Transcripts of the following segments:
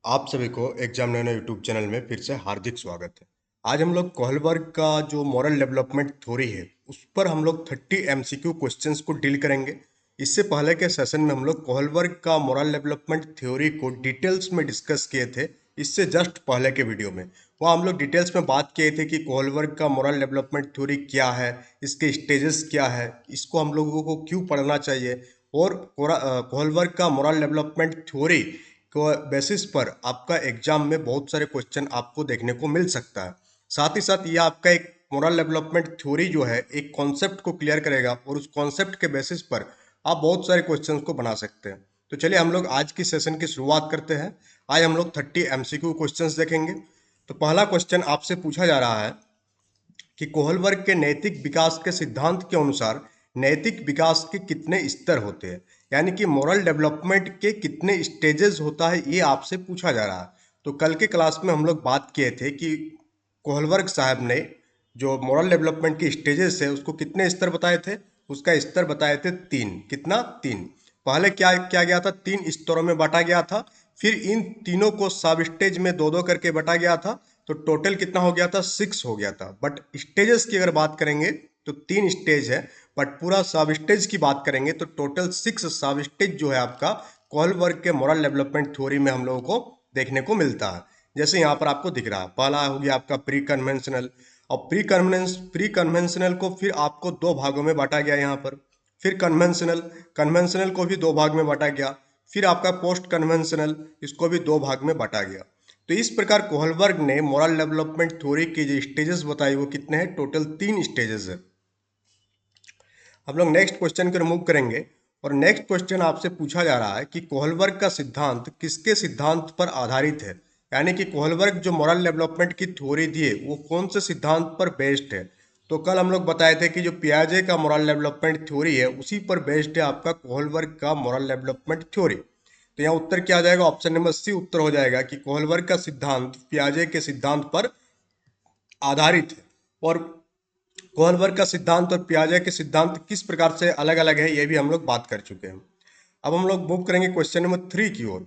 आप सभी को एग्जाम नैनो यूट्यूब चैनल में फिर से हार्दिक स्वागत है। आज हम लोग कोहलबर्ग का जो मॉरल डेवलपमेंट थ्योरी है उस पर हम लोग 30 एमसीक्यू क्वेश्चंस को डील करेंगे। इससे पहले के सेशन में हम लोग कोहलबर्ग का मॉरल डेवलपमेंट थ्योरी को डिटेल्स में डिस्कस किए थे। इससे जस्ट पहले के वीडियो में वहाँ हम लोग डिटेल्स में बात किए थे कि कोहलबर्ग का मॉरल डेवलपमेंट थ्योरी क्या है, इसके स्टेजेस क्या है, इसको हम लोगों को क्यों पढ़ना चाहिए और कोहलबर्ग का मॉरल डेवलपमेंट थ्योरी को बेसिस पर आपका एग्जाम में बहुत सारे क्वेश्चन आपको देखने को मिल सकता है। साथ ही साथ ये आपका एक मोरल डेवलपमेंट थ्योरी जो है एक कॉन्सेप्ट को क्लियर करेगा और उस कॉन्सेप्ट के बेसिस पर आप बहुत सारे क्वेश्चन को बना सकते हैं। तो चलिए हम लोग आज की सेशन की शुरुआत करते हैं। आज हम लोग 30 एमसीक्यू क्वेश्चंस देखेंगे। तो पहला क्वेश्चन आपसे पूछा जा रहा है कि कोहलबर्ग के नैतिक विकास के सिद्धांत के अनुसार नैतिक विकास के कितने स्तर होते हैं, यानी कि मोरल डेवलपमेंट के कितने स्टेजेस होता है, ये आपसे पूछा जा रहा है। तो कल के क्लास में हम लोग बात किए थे कि कोहलबर्ग साहब ने जो मोरल डेवलपमेंट की स्टेजेस है उसको कितने स्तर बताए थे। उसका स्तर बताए थे तीन। कितना? तीन। पहले क्या क्या गया था, तीन स्तरों में बांटा गया था। फिर इन तीनों को सब स्टेज में दो दो करके बांटा गया था। तो टोटल कितना हो गया था? 6 हो गया था। बट स्टेजेस की अगर बात करेंगे तो तीन स्टेज है। बट पूरा सब स्टेज की बात करेंगे तो टोटल 6 सब स्टेज जो है आपका कोहलबर्ग के मोरल डेवलपमेंट थ्योरी में हम लोगों को देखने को मिलता है। जैसे यहाँ पर आपको दिख रहा है, पहला हो गया आपका प्री कन्वेंशनल। और प्री कन्वेंशनल को फिर आपको दो भागों में बांटा गया यहाँ पर। फिर कन्वेंशनल, कन्वेंशनल को भी दो भाग में बांटा गया। फिर आपका पोस्ट कन्वेंशनल, इसको भी दो भाग में बांटा गया। तो इस प्रकार कोहलबर्ग ने मोरल डेवलपमेंट थ्योरी की जो स्टेजेस बताई वो कितने हैं? टोटल तीन स्टेजेस है। हम लोग नेक्स्ट क्वेश्चन को मूव करेंगे और नेक्स्ट क्वेश्चन आपसे पूछा जा रहा है कि कोहलबर्ग का सिद्धांत किसके सिद्धांत पर आधारित है, यानी कि कोहलबर्ग जो मोरल डेवलपमेंट की थ्योरी दी है वो कौन से सिद्धांत पर बेस्ड है। तो कल हम लोग बताए थे कि जो पियाजे का मोरल डेवलपमेंट थ्योरी है उसी पर बेस्ड है आपका कोहलबर्ग का मोरल डेवलपमेंट थ्योरी। तो यहाँ उत्तर क्या आ जाएगा? ऑप्शन नंबर सी उत्तर हो जाएगा कि कोहलबर्ग का सिद्धांत पियाजे के सिद्धांत पर आधारित है। और कोहलबर्ग का सिद्धांत और पियाजे के सिद्धांत किस प्रकार से अलग अलग है ये भी हम लोग बात कर चुके हैं। अब हम लोग मूव करेंगे क्वेश्चन नंबर 3 की ओर।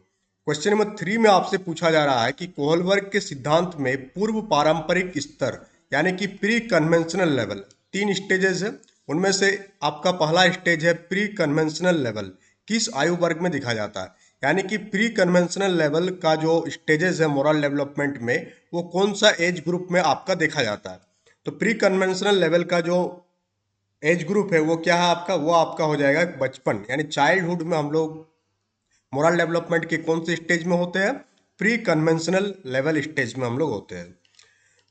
क्वेश्चन नंबर 3 में आपसे पूछा जा रहा है कि कोहलबर्ग के सिद्धांत में पूर्व पारंपरिक स्तर यानी कि प्री कन्वेंशनल लेवल, तीन स्टेजेस है। उनमें से आपका पहला स्टेज है प्री कन्वेंशनल लेवल, किस आयु वर्ग में दिखा जाता है, यानी कि प्री कन्वेंशनल लेवल का जो स्टेजेस है मोरल डेवलपमेंट में वो कौन सा एज ग्रुप में आपका देखा जाता है। तो प्री कन्वेंशनल लेवल का जो एज ग्रुप है वो क्या है आपका? वो आपका हो जाएगा बचपन, यानी चाइल्डहुड में हम लोग मोरल डेवलपमेंट के कौन से स्टेज में होते हैं? प्री कन्वेंशनल लेवल स्टेज में हम लोग होते हैं।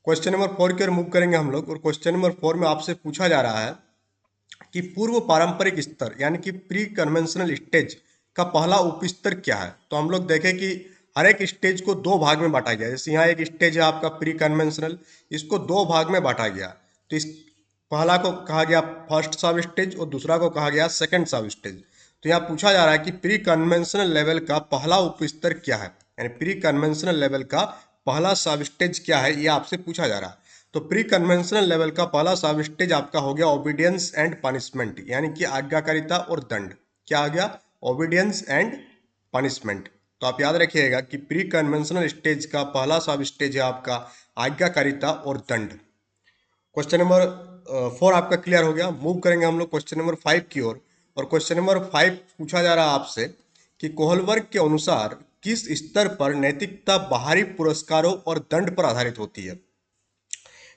क्वेश्चन नंबर 4 की ओर मूव करेंगे हम लोग और क्वेश्चन नंबर 4 में आपसे पूछा जा रहा है कि पूर्व पारंपरिक स्तर यानी कि प्री कन्वेंशनल स्टेज का पहला उपस्तर क्या है। तो हम लोग देखें कि हर एक स्टेज को दो भाग में बांटा गया। जैसे यहाँ एक स्टेज है आपका प्री कन्वेंशनल, इसको दो भाग में बांटा गया। तो इस पहला को कहा गया फर्स्ट सब स्टेज और दूसरा को कहा गया सेकंड सब स्टेज। तो यहाँ पूछा जा रहा है कि प्री कन्वेंशनल लेवल का पहला उपस्तर क्या है, यानी प्री कन्वेंशनल लेवल का पहला सब स्टेज क्या है, ये आपसे पूछा जा रहा है। तो प्री कन्वेंशनल लेवल का पहला सब स्टेज आपका हो गया ओबीडियंस एंड पनिशमेंट, यानी कि आज्ञाकारिता और दंड। क्या आ गया? Obedience and punishment. तो आप याद रखिएगा कि प्री कन्वेंशनल स्टेज का पहला सब स्टेज है आपका आज्ञाकारिता और दंड। क्वेश्चन नंबर 4 आपका क्लियर हो गया। मूव करेंगे हम लोग क्वेश्चन नंबर 5 की ओर। और क्वेश्चन नंबर 5 पूछा जा रहा है आपसे कि कोहलबर्ग के अनुसार किस स्तर पर नैतिकता बाहरी पुरस्कारों और दंड पर आधारित होती है।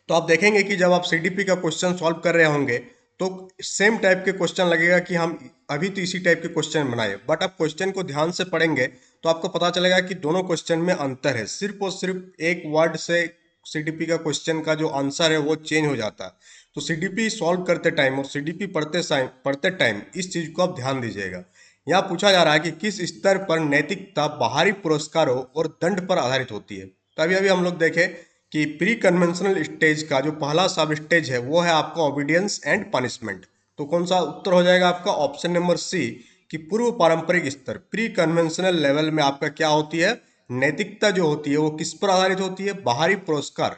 तो आप देखेंगे कि जब आप सीडीपी का क्वेश्चन सॉल्व कर रहे होंगे तो सेम टाइप के क्वेश्चन लगेगा कि हम अभी तो इसी टाइप के क्वेश्चन बनाए, बट आप क्वेश्चन को ध्यान से पढ़ेंगे तो आपको पता चलेगा कि दोनों क्वेश्चन में अंतर है। सिर्फ और सिर्फ एक वर्ड से सीडीपी का क्वेश्चन का जो आंसर है वो चेंज हो जाता है। तो सीडीपी सॉल्व करते टाइम और सीडीपी पढ़ते टाइम इस चीज को आप ध्यान दीजिएगा। यहाँ पूछा जा रहा है कि किस स्तर पर नैतिकता बाहरी पुरस्कारों और दंड पर आधारित होती है। तो अभी अभी हम लोग देखें कि प्री कन्वेंशनल स्टेज का जो पहला सब स्टेज है वो है आपका ओबीडियंस एंड पनिशमेंट। तो कौन सा उत्तर हो जाएगा आपका? ऑप्शन नंबर सी कि पूर्व पारंपरिक स्तर प्री कन्वेंशनल लेवल में आपका क्या होती है? नैतिकता जो होती है वो किस पर आधारित होती है? बाहरी पुरस्कार,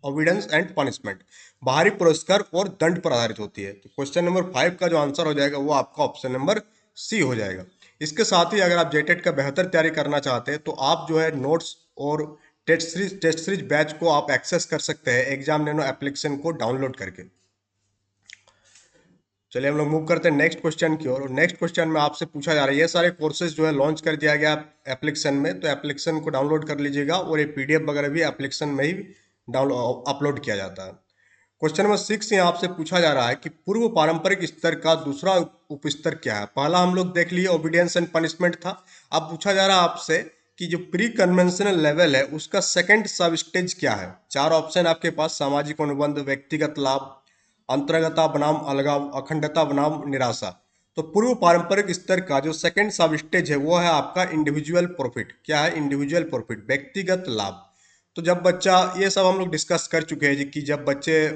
ओबीडियंस एंड पनिशमेंट, बाहरी पुरस्कार और दंड पर आधारित होती है। तो क्वेश्चन नंबर 5 का जो आंसर हो जाएगा वो आपका ऑप्शन नंबर सी हो जाएगा। इसके साथ ही अगर आप जेटेट का बेहतर तैयारी करना चाहते हैं तो आप जो है नोट्स और टेस्ट सीरीज बैच को आप एक्सेस कर सकते हैं एग्जाम नैनो एप्लीकेशन को डाउनलोड करके। चलिए हम लोग मूव करते हैं नेक्स्ट क्वेश्चन की ओर। और नेक्स्ट क्वेश्चन में आपसे पूछा जा रहा है, ये सारे कोर्सेज जो है लॉन्च कर दिया गया एप्लीकेशन में, तो एप्लीकेशन को डाउनलोड कर लीजिएगा और ये पीडीएफ वगैरह भी एप्लीकेशन में ही डाउनलोड अपलोड किया जाता है। क्वेश्चन नंबर 6 यहाँ आपसे पूछा जा रहा है कि पूर्व पारंपरिक स्तर का दूसरा उपस्तर क्या है। पहला हम लोग देख लिए ओबीडियंस एंड पनिशमेंट था। अब पूछा जा रहा है आपसे कि जो प्री कन्वेंशनल लेवल है उसका सेकंड सब स्टेज क्या है। चार ऑप्शन आपके पास, सामाजिक अनुबंध, व्यक्तिगत लाभ, अंतरंगता बनाम अलगाव, अखंडता बनाम निराशा। तो पूर्व पारंपरिक स्तर का जो सेकंड सब स्टेज है वो है आपका इंडिविजुअल प्रॉफिट। क्या है? इंडिविजुअल प्रॉफिट, व्यक्तिगत लाभ। तो जब बच्चा, ये सब हम लोग डिस्कस कर चुके हैं जी कि जब बच्चे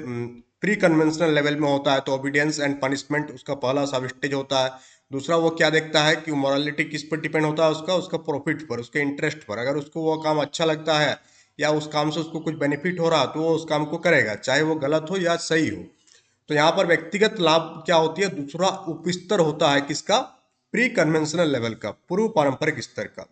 प्री कन्वेंशनल लेवल में होता है तो ओबीडियंस एंड पनिशमेंट उसका पहला सब स्टेज होता है। दूसरा वो क्या देखता है कि मोरालिटी किस पर डिपेंड होता है, उसका उसका प्रॉफिट पर, उसके इंटरेस्ट पर। अगर उसको वो काम अच्छा लगता है या उस काम से उसको कुछ बेनिफिट हो रहा तो वो उस काम को करेगा, चाहे वो गलत हो या सही हो। तो यहाँ पर व्यक्तिगत लाभ क्या होती है, दूसरा उपस्तर होता है किसका? प्री कन्वेंशनल लेवल का, पूर्व पारंपरिक स्तर का।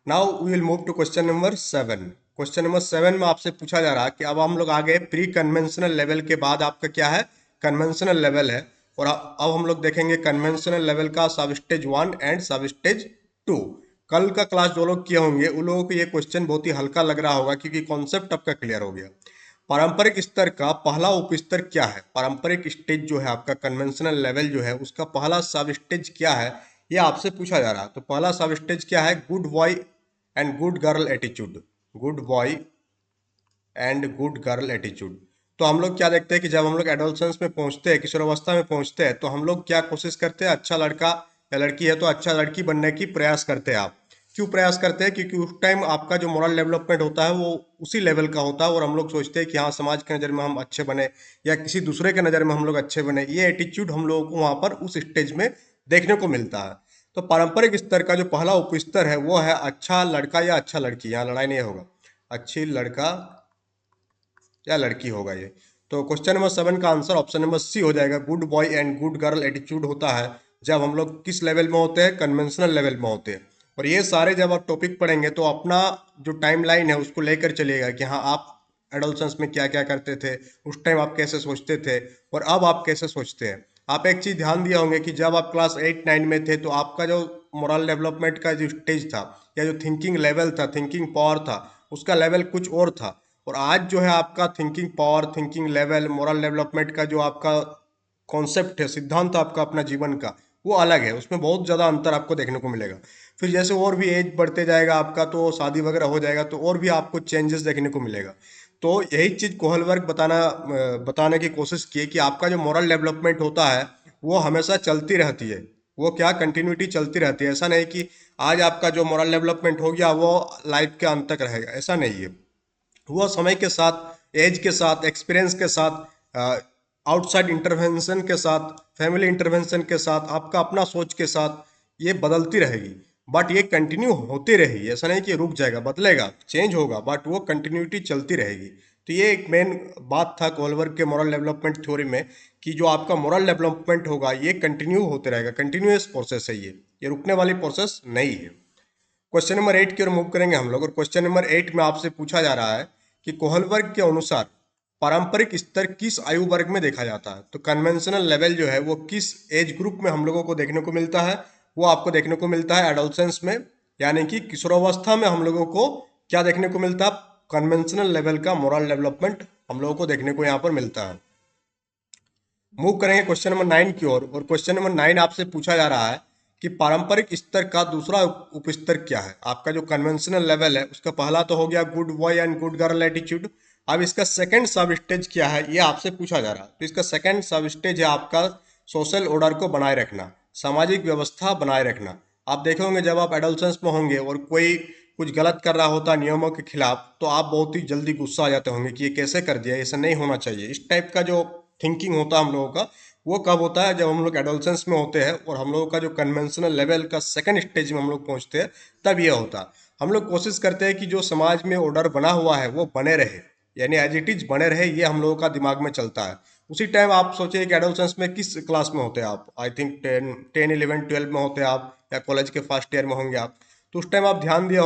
Now we will move to question number 7। Question number 7 में आपसे पूछा जा रहा है कि अब हम लोग आ गए प्री कन्वेंशनल लेवल के बाद आपका क्या है? कन्वेंशनल लेवल है। और अब हम लोग देखेंगे कन्वेंशनल लेवल का सब स्टेज 1 एंड सब स्टेज 2। कल का क्लास जो लोग किए होंगे उन लोगों को ये क्वेश्चन बहुत ही हल्का लग रहा होगा क्योंकि कॉन्सेप्ट आपका क्लियर हो गया। पारंपरिक स्तर का पहला उपस्तर क्या है? पारंपरिक स्टेज जो है आपका, कन्वेंशनल लेवल जो है उसका पहला सब स्टेज क्या है, ये आपसे पूछा जा रहा है। तो पहला सब स्टेज क्या है? Good boy and good girl attitude. Good boy and good girl attitude. तो हम लोग क्या देखते हैं कि जब हम लोग एडोलसेंस में पहुंचते हैं, किशोरावस्था में पहुंचते हैं, तो हम लोग क्या कोशिश करते हैं? अच्छा लड़का या लड़की है तो अच्छा लड़की बनने की प्रयास करते हैं आप। क्यों प्रयास करते हैं? क्योंकि उस टाइम आपका जो मोरल डेवलपमेंट होता है वो उसी लेवल का होता है और हम लोग सोचते हैं कि हाँ समाज की नज़र में हम अच्छे बने या किसी दूसरे के नज़र में हम लोग अच्छे बने। ये एटीट्यूड हम लोगों को वहाँ पर उस स्टेज में देखने को मिलता है। तो पारंपरिक स्तर का जो पहला उपस्तर है वो है अच्छा लड़का या अच्छा लड़की। यहाँ लड़ाई नहीं होगा, अच्छी लड़का या लड़की होगा ये। तो क्वेश्चन नंबर 7 का आंसर ऑप्शन नंबर सी हो जाएगा। Good boy and good girl attitude होता है जब हम लोग किस लेवल में होते हैं? कन्वेंशनल लेवल में होते हैं। और ये सारे जब आप टॉपिक पढ़ेंगे तो अपना जो टाइम लाइन है उसको लेकर चलिएगा कि हाँ आप एडोलसेंस में क्या क्या करते थे, उस टाइम आप कैसे सोचते थे और अब आप कैसे सोचते हैं। आप एक चीज़ ध्यान दिए होंगे कि जब आप क्लास 8-9 में थे तो आपका जो मोरल डेवलपमेंट का जो स्टेज था या जो थिंकिंग लेवल था, थिंकिंग पावर था, उसका लेवल कुछ और था। और आज जो है आपका thinking power, thinking level, moral development का जो आपका कॉन्सेप्ट है, सिद्धांत आपका अपना जीवन का, वो अलग है। उसमें बहुत ज़्यादा अंतर आपको देखने को मिलेगा। फिर जैसे और भी एज बढ़ते जाएगा आपका तो शादी वगैरह हो जाएगा तो और भी आपको चेंजेस देखने को मिलेगा। तो यही चीज़ कोहलबर्ग बताने की कोशिश की कि आपका जो मोरल डेवलपमेंट होता है वो हमेशा चलती रहती है। वो क्या, कंटिन्यूटी चलती रहती है। ऐसा नहीं कि आज आपका जो मोरल डेवलपमेंट हो गया वो लाइफ के अंत तक रहेगा, ऐसा नहीं है। वो समय के साथ, एज के साथ, एक्सपीरियंस के साथ, आउटसाइड इंटरवेंशन के साथ, फैमिली इंटरवेंशन के साथ, आपका अपना सोच के साथ ये बदलती रहेगी। बट ये कंटिन्यू होती रहेगी, ऐसा नहीं कि रुक जाएगा, बदलेगा, चेंज होगा, बट वो कंटिन्यूटी चलती रहेगी। तो ये एक मेन बात था कोहलबर्ग के मॉरल डेवलपमेंट थ्योरी में कि जो आपका मॉरल डेवलपमेंट होगा ये कंटिन्यू होते रहेगा, कंटिन्यूअस प्रोसेस है ये रुकने वाली प्रोसेस नहीं है। क्वेश्चन नंबर 8 की ओर मूव करेंगे हम लोग। और क्वेश्चन नंबर 8 में आपसे पूछा जा रहा है कि कोहलबर्ग के अनुसार पारंपरिक स्तर किस आयु वर्ग में देखा जाता है। तो कन्वेंशनल लेवल जो है वो किस एज ग्रुप में हम लोगों को देखने को मिलता है? वो आपको देखने को मिलता है एडोलसेंस में, यानी कि किशोरावस्था में हम लोगों को क्या देखने को मिलता है? कन्वेंशनल लेवल का मोरल डेवलपमेंट हम लोगों को देखने को यहाँ पर मिलता है। मूव करेंगे क्वेश्चन नंबर 9 की ओर। और क्वेश्चन नंबर 9 आपसे पूछा जा रहा है कि पारंपरिक स्तर का दूसरा उपस्तर क्या है। आपका जो कन्वेंशनल लेवल है उसका पहला तो हो गया good boy and good girl attitude. अब इसका सेकंड सब स्टेज क्या है ये आपसे पूछा जा रहा है। तो इसका सेकंड सब स्टेज है आपका सोशल ऑर्डर को बनाए रखना, सामाजिक व्यवस्था बनाए रखना। आप देखे होंगे जब आप एडोलसेंस में होंगे और कोई कुछ गलत कर रहा होता है नियमों के खिलाफ तो आप बहुत ही जल्दी गुस्सा आ जाते होंगे कि ये कैसे कर दिया, ऐसा नहीं होना चाहिए। इस टाइप का जो थिंकिंग होता है हम लोगों का वो कब होता है? जब हम लोग एडोलसेंस में होते हैं और हम लोगों का जो कन्वेंशनल लेवल का सेकंड स्टेज में हम लोग पहुंचते हैं तब ये होता है। हम लोग कोशिश करते हैं कि जो समाज में ऑर्डर बना हुआ है वो बने रहे, यानी एज इट इज बने रहे, ये हम लोगों का दिमाग में चलता है। उसी टाइम आप सोचिए कि एडोलसेंस में किस क्लास में होते हैं आप, आई थिंक 10, 11, 12 में होते हैं आप, या कॉलेज के फर्स्ट ईयर में होंगे आप। तो उस टाइम आप ध्यान दिए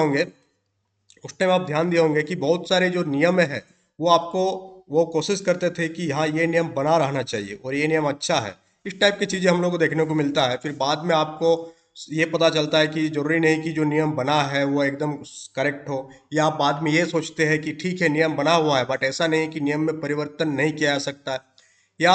होंगे कि बहुत सारे जो नियम है वो आपको, वो कोशिश करते थे कि हाँ ये नियम बना रहना चाहिए और ये नियम अच्छा है। इस टाइप की चीज़ें हम लोग को देखने को मिलता है। फिर बाद में आपको ये पता चलता है कि जरूरी नहीं कि जो नियम बना है वो एकदम करेक्ट हो, या आप बाद में ये सोचते हैं कि ठीक है नियम बना हुआ है बट ऐसा नहीं कि नियम में परिवर्तन नहीं किया जा सकता है। या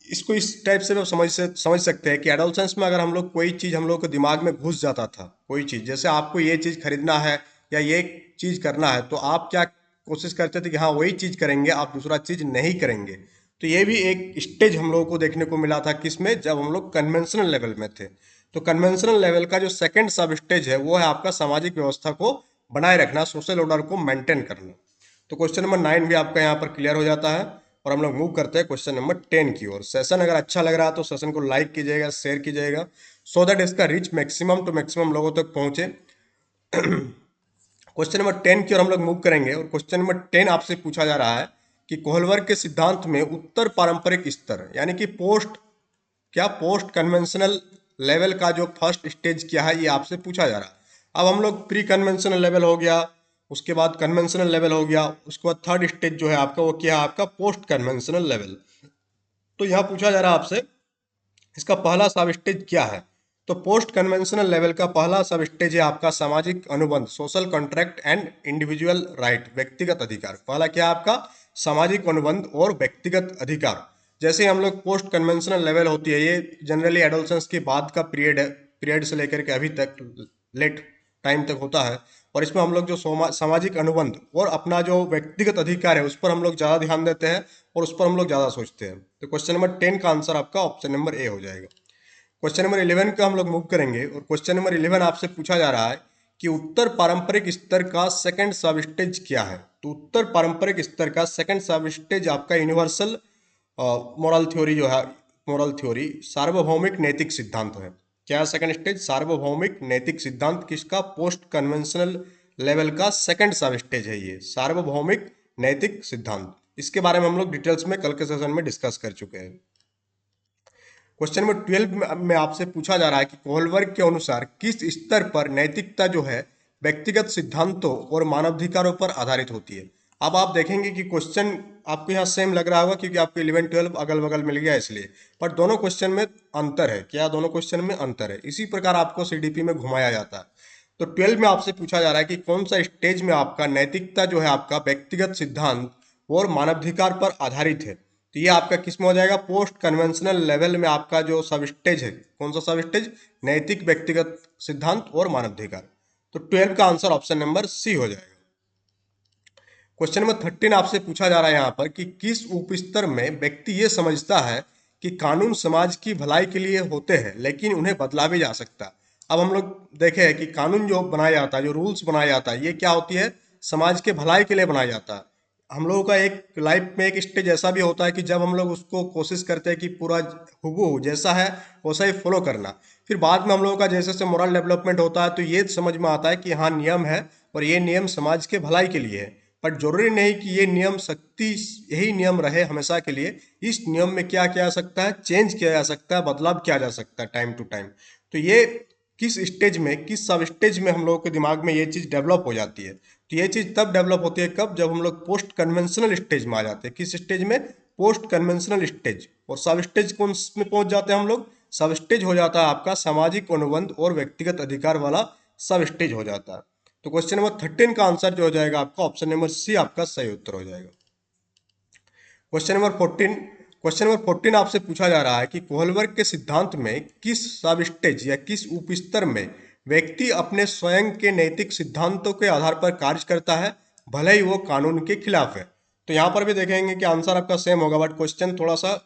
इसको इस टाइप से समझ सकते हैं कि एडोलसेंस में अगर हम लोग कोई चीज़ हम लोग के दिमाग में घुस जाता था, कोई चीज़ जैसे आपको ये चीज़ खरीदना है या ये चीज़ करना है, तो आप क्या कोशिश करते थे कि हाँ वही चीज़ करेंगे, आप दूसरा चीज़ नहीं करेंगे। तो ये भी एक स्टेज हम लोगों को देखने को मिला था किसमें, जब हम लोग कन्वेंशनल लेवल में थे। तो कन्वेंशनल लेवल का जो सेकंड सब स्टेज है वो है आपका सामाजिक व्यवस्था को बनाए रखना, सोशल ऑर्डर को मेंटेन करना। तो क्वेश्चन नंबर 9 भी आपका यहाँ पर क्लियर हो जाता है और हम लोग मूव करते हैं क्वेश्चन नंबर 10 की ओर। सेशन अगर अच्छा लग रहा है तो सेशन को लाइक कीजिएगा, शेयर कीजिएगा, सो दैट इसका रीच मैक्सिमम टू मैक्सिमम लोगों तक पहुंचे। क्वेश्चन नंबर 10 की ओर हम लोग मूव करेंगे और क्वेश्चन नंबर 10 आपसे पूछा जा रहा है कि कोहलबर्ग के सिद्धांत में उत्तर पारंपरिक स्तर यानी कि पोस्ट कन्वेंशनल लेवल का जो फर्स्ट स्टेज क्या है ये आपसे पूछा जा रहा है। अब हम लोग प्री कन्वेंशनल लेवल हो गया, उसके बाद कन्वेंशनल लेवल हो गया, उसके बाद थर्ड स्टेज जो है आपका वो क्या है, आपका पोस्ट कन्वेंशनल लेवल। तो यहाँ पूछा जा रहा है आपसे इसका पहला सब स्टेज क्या है। तो पोस्ट कन्वेंशनल लेवल का पहला सब स्टेज है आपका सामाजिक अनुबंध, social contract and individual right, व्यक्तिगत अधिकार। पहला क्या है आपका सामाजिक अनुबंध और व्यक्तिगत अधिकार। जैसे हम लोग पोस्ट कन्वेंशनल लेवल होती है, ये जनरली एडोलसेंस के बाद का पीरियड है, पीरियड से लेकर के अभी तक लेट टाइम तक होता है। और इसमें हम लोग जो सामाजिक अनुबंध और अपना जो व्यक्तिगत अधिकार है उस पर हम लोग ज़्यादा ध्यान देते हैं और उस पर हम लोग ज़्यादा सोचते हैं। तो क्वेश्चन नंबर 10 का आंसर आपका ऑप्शन नंबर ए हो जाएगा। क्वेश्चन नंबर 11 का हम लोग मूव करेंगे और क्वेश्चन नंबर 11 आपसे पूछा जा रहा है कि उत्तर पारंपरिक स्तर का सेकंड सब स्टेज क्या है। तो उत्तर पारंपरिक स्तर का सेकंड सब स्टेज आपका यूनिवर्सल मोरल थ्योरी जो है, मोरल थ्योरी सार्वभौमिक नैतिक सिद्धांत है। क्या सेकंड स्टेज सार्वभौमिक नैतिक सिद्धांत, किसका, पोस्ट कन्वेंशनल लेवल का सेकंड सब स्टेज है ये सार्वभौमिक नैतिक सिद्धांत। इसके बारे में हम लोग डिटेल्स में कल के सेशन में डिस्कस कर चुके हैं। क्वेश्चन नंबर 12 में आपसे पूछा जा रहा है कि कोहलबर्ग के अनुसार किस स्तर पर नैतिकता जो है व्यक्तिगत सिद्धांतों और मानवाधिकारों पर आधारित होती है। अब आप देखेंगे कि क्वेश्चन आपको यहाँ सेम लग रहा होगा क्योंकि आपको 11, 12 अगल बगल मिल गया इसलिए, पर दोनों क्वेश्चन में अंतर है। क्या दोनों क्वेश्चन में अंतर है, इसी प्रकार आपको सीडीपी में घुमाया जाता है। तो 12 में आपसे पूछा जा रहा है कि कौन सा स्टेज में आपका नैतिकता जो है आपका व्यक्तिगत सिद्धांत और मानवाधिकार पर आधारित है। तो ये आपका किस में हो जाएगा, पोस्ट कन्वेंशनल लेवल में आपका जो सब स्टेज है, कौन सा सब स्टेज, नैतिक व्यक्तिगत सिद्धांत और मानवाधिकार। तो 12 का आंसर ऑप्शन नंबर सी हो जाएगा। क्वेश्चन नंबर 13 आपसे पूछा जा रहा है यहाँ पर कि किस उपस्तर में व्यक्ति ये समझता है कि कानून समाज की भलाई के लिए होते हैं लेकिन उन्हें बदला भी जा सकता है। अब हम लोग देखे हैं कि कानून जो बनाया जाता है, जो रूल्स बनाया जाता है, ये क्या होती है, समाज के भलाई के लिए बनाया जाता है। हम लोगों का एक लाइफ में एक स्टेज ऐसा भी होता है कि जब हम लोग उसको कोशिश करते हैं कि पूरा हुबहू जैसा है वैसा ही फॉलो करना। फिर बाद में हम लोगों का जैसे जैसे मोरल डेवलपमेंट होता है तो ये समझ में आता है कि हाँ नियम है और ये नियम समाज के भलाई के लिए है। बट जरूरी नहीं कि ये नियम शक्ति यही नियम रहे हमेशा के लिए। इस नियम में क्या किया जा सकता है, चेंज किया जा सकता है, बदलाव किया जा सकता है टाइम टू टाइम। तो ये किस स्टेज में, किस सब स्टेज में हम लोगों के दिमाग में ये चीज़ डेवलप हो जाती है। तो ये चीज़ तब डेवलप होती है कब, जब हम लोग पोस्ट कन्वेंशनल स्टेज में आ जाते हैं। किस स्टेज में, पोस्ट कन्वेंशनल स्टेज। और सब स्टेज कौन में पहुंच जाते हैं हम लोग, सब स्टेज हो जाता है आपका सामाजिक अनुबंध और व्यक्तिगत अधिकार वाला सब स्टेज हो जाता है। तो क्वेश्चन नंबर 13 का आंसर जो हो जाएगा आपका ऑप्शन नंबर सी आपका सही उत्तर हो जाएगा। क्वेश्चन नंबर 14 आपसे पूछा जा रहा है कि कोहलबर्ग के सिद्धांत में किस सब स्टेज या किस उपस्तर में व्यक्ति अपने स्वयं के नैतिक सिद्धांतों के आधार पर कार्य करता है भले ही वो कानून के खिलाफ है। तो यहाँ पर भी देखेंगे कि आंसर आपका सेम होगा बट क्वेश्चन थोड़ा सा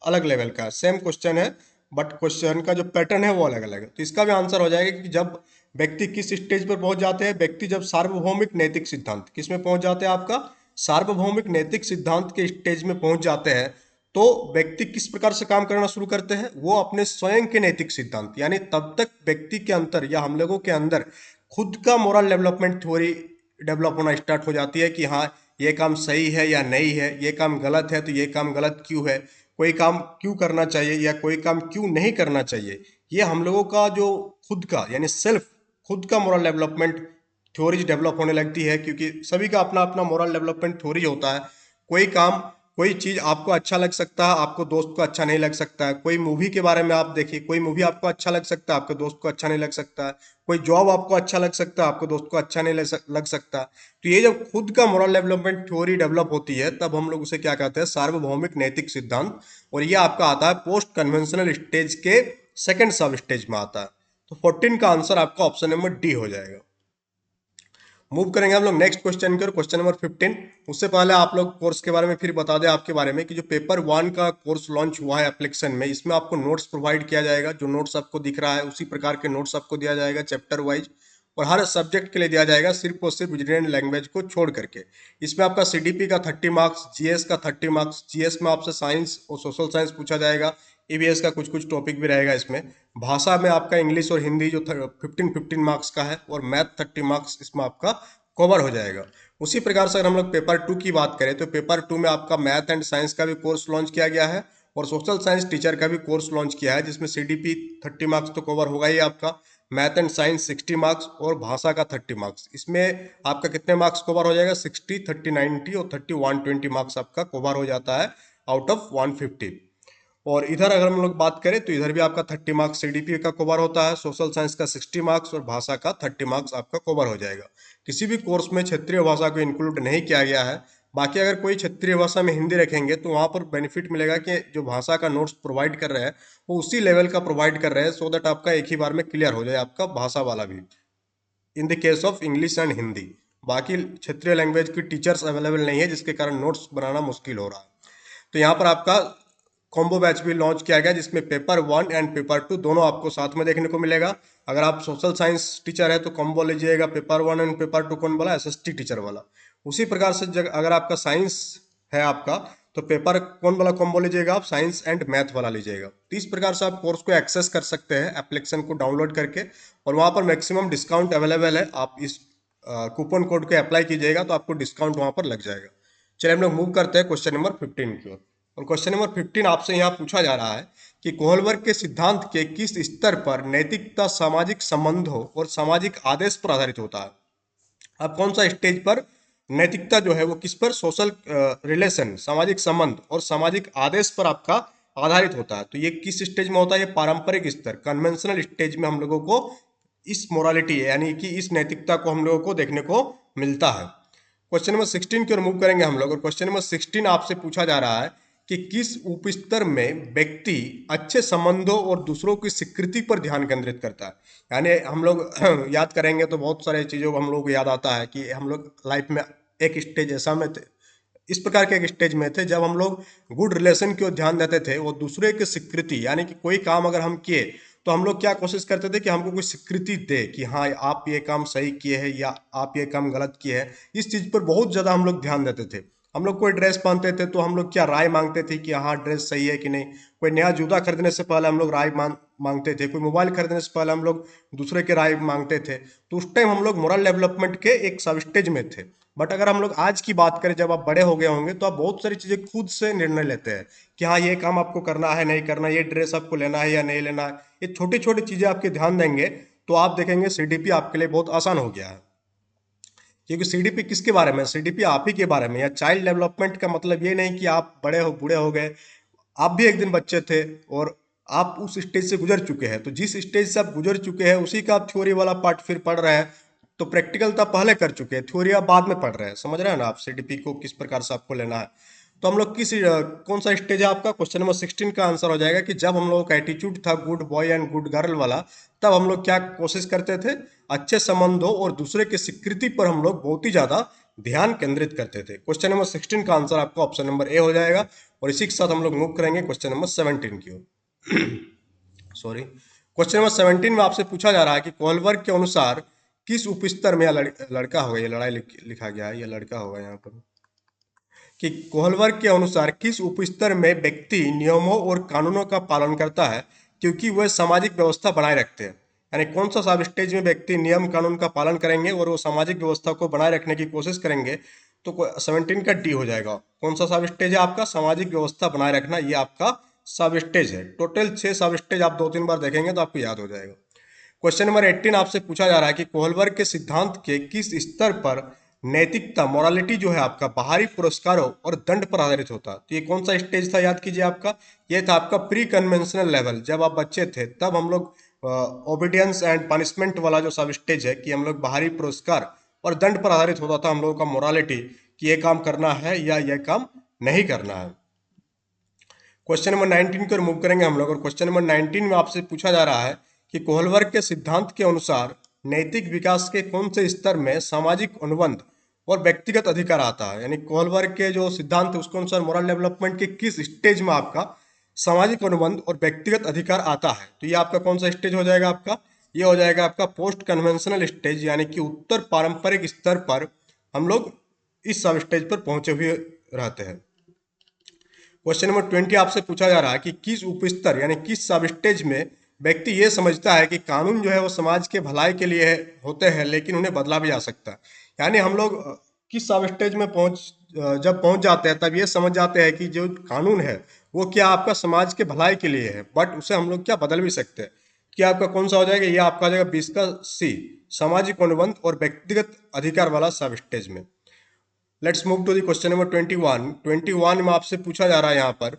अलग लेवल का है। सेम क्वेश्चन है बट क्वेश्चन का जो पैटर्न है वो अलग अलग है। तो इसका भी आंसर हो जाएगा कि जब व्यक्ति किस स्टेज पर पहुंच जाते हैं, व्यक्ति जब सार्वभौमिक नैतिक सिद्धांत किस में पहुंच जाते हैं, आपका सार्वभौमिक नैतिक सिद्धांत के स्टेज में पहुंच जाते हैं। तो व्यक्ति किस प्रकार से काम करना शुरू करते हैं, वो अपने स्वयं के नैतिक सिद्धांत, यानी तब तक व्यक्ति के अंदर या हम लोगों के अंदर खुद का मोरल डेवलपमेंट थ्योरी डेवलप होना स्टार्ट हो जाती है कि हाँ ये काम सही है या नहीं है, ये काम गलत है तो ये काम गलत क्यों है, कोई काम क्यों करना चाहिए या कोई काम क्यों नहीं करना चाहिए। ये हम लोगों का जो खुद का यानी सेल्फ, खुद का मोरल डेवलपमेंट थ्योरीज डेवलप होने लगती है, क्योंकि सभी का अपना अपना मोरल डेवलपमेंट थ्योरी होता है। कोई काम, कोई चीज आपको अच्छा लग सकता है, आपको दोस्त को अच्छा नहीं लग सकता है। कोई मूवी के बारे में आप देखिए, कोई मूवी आपको अच्छा लग सकता है, आपके दोस्त को अच्छा नहीं लग सकता है। कोई जॉब आपको अच्छा लग सकता है, आपको दोस्त को अच्छा नहीं लग सकता। तो ये जब खुद का मोरल डेवलपमेंट थ्योरी डेवलप होती है तब हम लोग उसे क्या कहते हैं, सार्वभौमिक नैतिक सिद्धांत। और ये आपका आता है पोस्ट कन्वेंशनल स्टेज के सेकंड सब स्टेज में आता है। तो 14 का आंसर आपका ऑप्शन नंबर डी हो जाएगा। मूव करेंगे हम लोग नेक्स्ट क्वेश्चन की ओर, क्वेश्चन नंबर 15। उससे पहले आप लोग कोर्स के बारे में फिर बता दें आपके बारे में कि जो पेपर 1 का कोर्स लॉन्च हुआ है एप्लीकेशन में, इसमें आपको नोट्स प्रोवाइड किया जाएगा। जो नोट्स आपको दिख रहा है उसी प्रकार के नोट्स आपको दिया जाएगा चैप्टर वाइज, और हर सब्जेक्ट के लिए दिया जाएगा, सिर्फ और सिर्फ रीजनिंग लैंग्वेज को छोड़ करके। इसमें आपका सीडीपी का 30 मार्क्स, जीएस का 30 मार्क्स, जीएस में आपसे साइंस और सोशल साइंस पूछा जाएगा, ईवीएस का कुछ कुछ टॉपिक भी रहेगा इसमें। भाषा में आपका इंग्लिश और हिंदी जो 15 मार्क्स का है, और मैथ 30 मार्क्स इसमें आपका कवर हो जाएगा। उसी प्रकार से अगर हम लोग पेपर 2 की बात करें तो पेपर 2 में आपका मैथ एंड साइंस का भी कोर्स लॉन्च किया गया है, और सोशल साइंस टीचर का भी कोर्स लॉन्च किया है, जिसमें सीडीपी 30 मार्क्स तो कवर होगा ही आपका, मैथ एंड साइंस 60 मार्क्स और भाषा का 30 मार्क्स। इसमें आपका कितने मार्क्स कवर हो जाएगा, 60, 30, 90 और 30, 120 मार्क्स आपका कवर हो जाता है आउट ऑफ 150। और इधर अगर हम लोग बात करें तो इधर भी आपका 30 मार्क्स सीडीपी का कवर होता है, सोशल साइंस का 60 मार्क्स और भाषा का 30 मार्क्स आपका कवर हो जाएगा। किसी भी कोर्स में क्षेत्रीय भाषा को इंक्लूड नहीं किया गया है। बाकी अगर कोई क्षेत्रीय भाषा में हिंदी रखेंगे तो वहाँ पर बेनिफिट मिलेगा कि जो भाषा का नोट्स प्रोवाइड कर रहे हैं वो उसी लेवल का प्रोवाइड कर रहे हैं, सो दैट आपका एक ही बार में क्लियर हो जाए आपका भाषा वाला भी, in the case of English and Hindi. बाकी क्षेत्रीय लैंग्वेज की टीचर्स अवेलेबल नहीं है, जिसके कारण नोट्स बनाना मुश्किल हो रहा है। तो यहाँ पर आपका कॉम्बो बैच भी लॉन्च किया गया, जिसमें पेपर 1 एंड पेपर 2 दोनों आपको साथ में देखने को मिलेगा। अगर आप सोशल साइंस टीचर है तो कॉम्बो लीजिएगा, पेपर 1 एंड पेपर 2 कौन बोला, एसएसटी टीचर वाला। उसी प्रकार से अगर आपका साइंस है आपका तो पेपर कौन वाला कॉम्बो लीजिएगा, आप साइंस एंड मैथ वाला लीजिएगा। तो इस प्रकार से आप कोर्स को एक्सेस कर सकते हैं एप्लीकेशन को डाउनलोड करके, और वहाँ पर मैक्सिमम डिस्काउंट अवेलेबल है। आप इस कूपन कोड को अप्लाई कीजिएगा तो आपको डिस्काउंट वहाँ पर लग जाएगा। चलिए हम लोग मूव करते हैं क्वेश्चन नंबर 15 की ओर। और क्वेश्चन नंबर 15 आपसे यहाँ पूछा जा रहा है कि कोहलबर्ग के सिद्धांत के किस स्तर पर नैतिकता सामाजिक संबंधों और सामाजिक आदेश पर आधारित होता है। अब कौन सा स्टेज पर नैतिकता जो है वो किस पर, सोशल रिलेशन, सामाजिक संबंध और सामाजिक आदेश पर आपका आधारित होता है। तो ये किस स्टेज में होता है, ये पारंपरिक स्तर, कन्वेंशनल स्टेज में हम लोगों को इस मोरालिटी यानी कि इस नैतिकता को हम लोगों को देखने को मिलता है। क्वेश्चन नंबर 16 की ओर मूव करेंगे हम लोग, और क्वेश्चन नंबर 16 आपसे पूछा जा रहा है कि किस उपस्तर में व्यक्ति अच्छे संबंधों और दूसरों की स्वीकृति पर ध्यान केंद्रित करता है। यानी हम लोग याद करेंगे तो बहुत सारे चीज़ों को हम लोग को याद आता है कि हम लोग लाइफ में एक स्टेज ऐसा में थे, इस प्रकार के एक स्टेज में थे जब हम लोग गुड रिलेशन की ओर ध्यान देते थे, और दूसरे की स्वीकृति यानी कि कोई काम अगर हम किए तो हम लोग क्या कोशिश करते थे कि हमको कोई स्वीकृति दे कि हाँ आप ये काम सही किए हैं या आप ये काम गलत किए हैं। इस चीज़ पर बहुत ज़्यादा हम लोग ध्यान देते थे। हम लोग कोई ड्रेस पहनते थे तो हम लोग क्या राय मांगते थे कि हाँ ड्रेस सही है कि नहीं। कोई नया जूता खरीदने से पहले हम लोग राय मांगते थे। कोई मोबाइल खरीदने से पहले हम लोग दूसरे की राय मांगते थे। तो उस टाइम हम लोग मोरल डेवलपमेंट के एक सब स्टेज में थे। बट अगर हम लोग आज की बात करें, जब आप बड़े हो गए होंगे तो आप बहुत सारी चीज़ें खुद से निर्णय लेते हैं कि हाँ ये काम आपको करना है नहीं करना, ये ड्रेस आपको लेना है या नहीं लेना है। ये छोटी छोटी चीज़ें आपके ध्यान देंगे तो आप देखेंगे सीडीपी आपके लिए बहुत आसान हो गया है। क्योंकि सीडीपी किसके बारे में, सीडीपी आप ही के बारे में। या चाइल्ड डेवलपमेंट का मतलब ये नहीं कि आप बड़े हो बूढ़े हो गए, आप भी एक दिन बच्चे थे और आप उस स्टेज से गुजर चुके हैं। तो जिस स्टेज से आप गुजर चुके हैं उसी का आप थ्योरी वाला पार्ट फिर पढ़ रहे हैं। तो प्रैक्टिकल तो आप पहले कर चुके हैं, थ्योरी आप बाद में पढ़ रहे हैं। समझ रहे हैं ना आप सीडीपी को किस प्रकार से आपको लेना है। तो हम लोग कौन सा स्टेज है आपका, क्वेश्चन नंबर 16 का आंसर हो जाएगा कि जब हम लोगों का एटीट्यूड था good boy and good girl वाला, तब हम लोग क्या कोशिश करते थे, अच्छे संबंधों और दूसरे की स्वीकृति पर हम लोग बहुत ही ज्यादा ध्यान केंद्रित करते थे। क्वेश्चन नंबर 16 का आंसर आपका ऑप्शन नंबर ए हो जाएगा। और इसी के साथ हम लोग मूव करेंगे क्वेश्चन नंबर 17 की ओर। सॉरी, क्वेश्चन नंबर 17 में आपसे पूछा जा रहा है कि कोहलबर्ग के अनुसार किस उपस्तर में, लड़का होगा, ये लड़ाई लिखा गया है, ये लड़का होगा यहाँ पर, कि कोहलबर्ग के अनुसार किस उपस्तर में व्यक्ति नियमों और कानूनों का पालन करता है क्योंकि वह सामाजिक व्यवस्था बनाए रखते हैं। यानी कौन सा सब स्टेज में व्यक्ति नियम कानून का पालन करेंगे और वो सामाजिक व्यवस्था को बनाए रखने की कोशिश करेंगे, तो 17 का डी हो जाएगा। कौन सा सब स्टेज है आपका? सामाजिक व्यवस्था बनाए रखना, ये आपका सब स्टेज है। टोटल 6 सब स्टेज आप 2-3 बार देखेंगे तो आपको याद हो जाएगा। क्वेश्चन नंबर 18 आपसे पूछा जा रहा है कि कोहलबर्ग के सिद्धांत के किस स्तर पर नैतिकता, मोरालिटी जो है आपका, बाहरी पुरस्कारों और दंड पर आधारित होता है? तो ये कौन सा स्टेज था, याद कीजिए आपका। ये था आपका प्री कन्वेंशनल लेवल। जब आप बच्चे थे तब हम लोग ओबीडियंस एंड पनिशमेंट वाला जो सब स्टेज है कि हम लोग बाहरी पुरस्कार और दंड पर आधारित होता था हम लोगों का मोरालिटी, कि ये काम करना है या यह काम नहीं करना है। क्वेश्चन नंबर 19 को रिमूव करेंगे हम लोग, और क्वेश्चन नंबर 19 में आपसे पूछा जा रहा है कि कोहलबर्ग के सिद्धांत के अनुसार नैतिक विकास के कौन से स्तर में सामाजिक अनुबंध और व्यक्तिगत अधिकार आता है? यानी कोहलबर्ग के जो सिद्धांत है उसके अनुसार मोरल डेवलपमेंट के किस स्टेज में आपका सामाजिक अनुबंध और व्यक्तिगत अधिकार आता है? तो ये आपका कौन सा स्टेज हो जाएगा आपका? ये हो जाएगा आपका पोस्ट कन्वेंशनल स्टेज, यानी कि उत्तर पारंपरिक स्तर पर हम लोग इस सब स्टेज पर पहुंचे हुए रहते हैं। क्वेश्चन नंबर 20 आपसे पूछा जा रहा है कि किस उपस्तर यानी किस सब स्टेज में व्यक्ति ये समझता है कि कानून जो है वो समाज के भलाई के लिए होते हैं, लेकिन उन्हें बदला भी जा सकता है। यानी हम लोग किस सब स्टेज में जब पहुंच जाते हैं तब ये समझ जाते हैं कि जो कानून है वो क्या आपका समाज के भलाई के लिए है, बट उसे हम लोग क्या बदल भी सकते हैं। क्या आपका कौन सा हो जाएगा? ये आपका हो जाएगा 20 का सी, सामाजिक अनुबंध और व्यक्तिगत अधिकार वाला सब स्टेज में। Let's move to the question number 21। 21 में आपसे पूछा जा रहा है यहाँ पर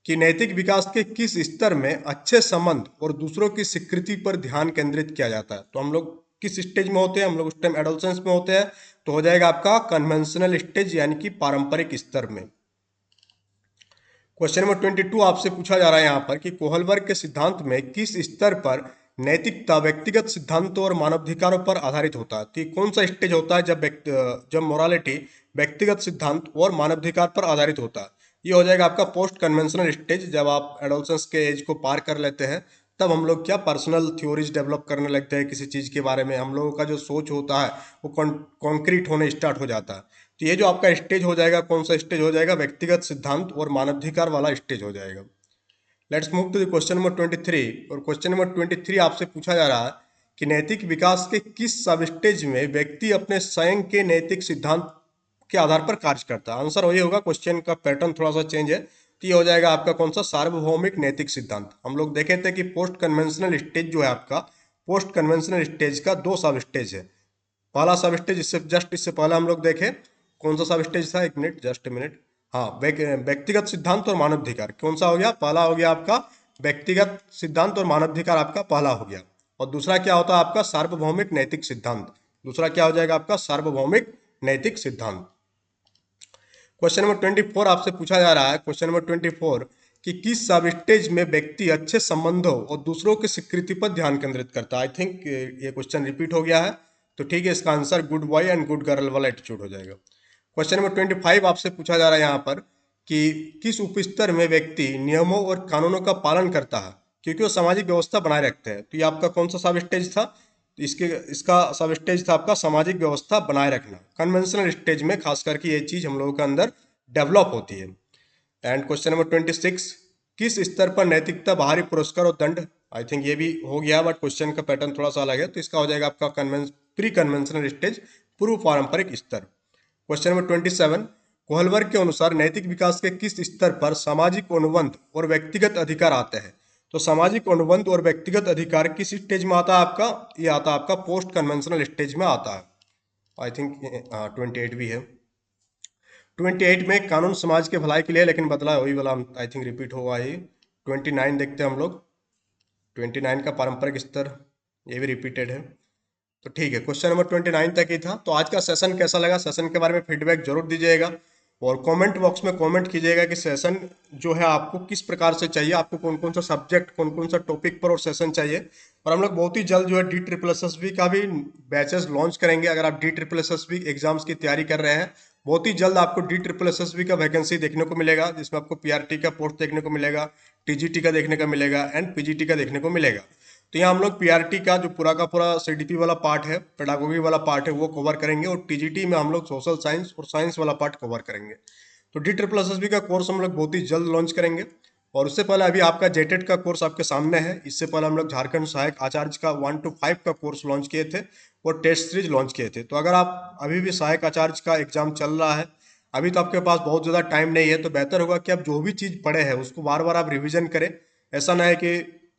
कि नैतिक विकास के किस स्तर में अच्छे संबंध और दूसरों की स्वीकृति पर ध्यान केंद्रित किया जाता है? तो हम लोग किस स्टेज में होते हैं? हम लोग उस टाइम एडोलसेंस में होते हैं, तो हो जाएगा आपका कन्वेंशनल स्टेज यानी कि पारंपरिक स्तर में। क्वेश्चन नंबर 22 आपसे पूछा जा रहा है यहाँ पर कि कोहलबर्ग के सिद्धांत में किस स्तर पर नैतिकता व्यक्तिगत सिद्धांतों और मानवाधिकारों पर आधारित होता है? तो कौन सा स्टेज होता है जब मोरालिटी व्यक्तिगत सिद्धांत और मानवाधिकार पर आधारित होता है? ये हो जाएगा आपका पोस्ट कन्वेंशनल स्टेज। जब आप एडोलसेंस के एज को पार कर लेते हैं तब हम लोग क्या पर्सनल थ्योरीज डेवलप करने लगते हैं किसी चीज़ के बारे में। हम लोगों का जो सोच होता है वो कॉन्क्रीट होने स्टार्ट हो जाता है। तो ये जो आपका स्टेज हो जाएगा, कौन सा स्टेज हो जाएगा? व्यक्तिगत सिद्धांत और मानवाधिकार वाला स्टेज हो जाएगा। Let's move to the question number 23। और क्वेश्चन नंबर 23 आपसे पूछा जा रहा है कि नैतिक विकास के किस सब स्टेज में व्यक्ति अपने स्वयं के नैतिक सिद्धांत के आधार पर कार्य करता है? आंसर वही होगा, क्वेश्चन का पैटर्न थोड़ा सा चेंज है। तो ये हो जाएगा आपका कौन सा? सार्वभौमिक नैतिक सिद्धांत। हम लोग देखे थे कि पोस्ट कन्वेंशनल स्टेज जो है आपका, पोस्ट कन्वेंशनल स्टेज का 2 सब स्टेज है। पहला सब स्टेज इससे पहले हम लोग देखे कौन सा सब स्टेज था, एक मिनट, जस्ट ए मिनट। हाँ, व्यक्तिगत सिद्धांत और मानवाधिकार कौन सा हो गया? पहला हो गया आपका व्यक्तिगत सिद्धांत और मानवाधिकार, आपका पहला हो गया। और दूसरा क्या होता है आपका? सार्वभौमिक नैतिक सिद्धांत। दूसरा क्या हो जाएगा आपका? सार्वभौमिक नैतिक सिद्धांत। क्वेश्चन नंबर 24 आपसे पूछा जा रहा है, क्वेश्चन नंबर 24 कि किस सब स्टेज में व्यक्ति अच्छे संबंधों और दूसरों की स्वीकृति पर ध्यान केंद्रित करता है? आई थिंक ये क्वेश्चन रिपीट हो गया है, तो ठीक है, इसका answer good boy and good girl वाला एटीट्यूड हो जाएगा। क्वेश्चन नंबर 25 आपसे पूछा जा रहा है यहाँ पर कि किस उपस्तर में व्यक्ति नियमों और कानूनों का पालन करता है क्योंकि वो सामाजिक व्यवस्था बनाए रखते हैं? तो ये आपका कौन सा सब स्टेज था? तो इसका सब स्टेज था आपका सामाजिक व्यवस्था बनाए रखना। कन्वेंशनल स्टेज में खास करके ये चीज हम लोगों के अंदर डेवलप होती है। एंड क्वेश्चन नंबर 26, किस स्तर पर नैतिकता बाहरी पुरस्कार और दंड? आई थिंक ये भी हो गया, बट क्वेश्चन का पैटर्न थोड़ा सा अलग है, तो इसका हो जाएगा आपका प्री कन्वेंशनल स्टेज, पूर्व पारंपरिक स्तर। क्वेश्चन नंबर 27, कोहलबर्ग के अनुसार नैतिक विकास के किस स्तर पर सामाजिक अनुबंध और व्यक्तिगत अधिकार आते हैं? तो सामाजिक अनुबंध और व्यक्तिगत अधिकार किस स्टेज में आता है आपका? ये आता है आपका पोस्ट कन्वेंशनल स्टेज में आता है। आई थिंक 28 भी है। 28 में कानून समाज के भलाई के लिए लेकिन बदला वही वाला आई थिंक रिपीट होगा ही। 29 देखते हैं हम लोग, 29 का पारंपरिक स्तर, ये भी रिपीटेड है। तो ठीक है, क्वेश्चन नंबर 29 तक ही था। तो आज का सेशन कैसा लगा? सेशन के बारे में फीडबैक जरूर दीजिएगा और कमेंट बॉक्स में कमेंट कीजिएगा कि सेशन जो है आपको किस प्रकार से चाहिए, आपको कौन कौन सा सब्जेक्ट, कौन कौन सा टॉपिक पर और सेशन चाहिए। और हम लोग बहुत ही जल्द जो है DSSB का भी बैचेस लॉन्च करेंगे। अगर आप DSSB एग्जाम्स की तैयारी कर रहे हैं, बहुत ही जल्द आपको DSSB का वैकेंसी देखने को मिलेगा, जिसमें आपको PRT का पोस्ट देखने को मिलेगा, TGT का देखने का मिलेगा एंड PGT का देखने को मिलेगा। तो यहाँ हम लोग PRT का जो पूरा का पूरा CDP वाला पार्ट है, पेडागोगी वाला पार्ट है, वो कवर करेंगे और TGT में हम लोग सोशल साइंस और साइंस वाला पार्ट कवर करेंगे। तो DSSB का कोर्स हम लोग बहुत ही जल्द लॉन्च करेंगे। और उससे पहले अभी आपका जेटेट का कोर्स आपके सामने है। इससे पहले हम लोग झारखंड सहायक आचार्य का 1 to 5 का कोर्स लॉन्च किए थे और टेस्ट सीरीज लॉन्च किए थे। तो अगर आप अभी भी सहायक आचार्य का एग्जाम चल रहा है, अभी तो आपके पास बहुत ज़्यादा टाइम नहीं है, तो बेहतर होगा कि आप जो भी चीज़ पढ़े हैं उसको बार बार आप रिविजन करें। ऐसा ना है कि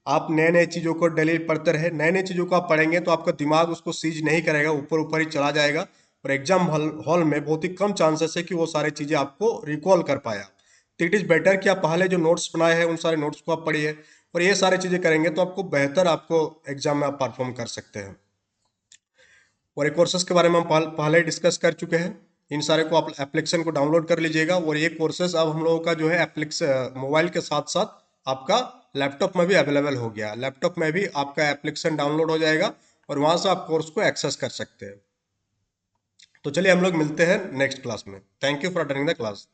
आप नए नए चीज़ों को डेली पढ़ते रहे। नए नए चीज़ों को आप पढ़ेंगे तो आपका दिमाग उसको सीज नहीं करेगा, ऊपर ऊपर ही चला जाएगा और एग्जाम हॉल में बहुत ही कम चांसेस है कि वो सारी चीज़ें आपको रिकॉल कर पाए आप। तो इट इज़ बेटर कि आप पहले जो नोट्स बनाए हैं उन सारे नोट्स को आप पढ़िए और ये सारी चीज़ें करेंगे तो आपको बेहतर आपको एग्जाम में आप परफॉर्म कर सकते हैं। और ये कोर्सेज के बारे में हम पहले डिस्कस कर चुके हैं। इन सारे को आप एप्लीकेशन को डाउनलोड कर लीजिएगा और ये कोर्सेज अब हम लोगों का जो है एप्लीकेशन मोबाइल के साथ साथ आपका लैपटॉप में भी अवेलेबल हो गया। लैपटॉप में भी आपका एप्लीकेशन डाउनलोड हो जाएगा और वहाँ से आप कोर्स को एक्सेस कर सकते हैं। तो चलिए हम लोग मिलते हैं नेक्स्ट क्लास में। Thank you for attending the class.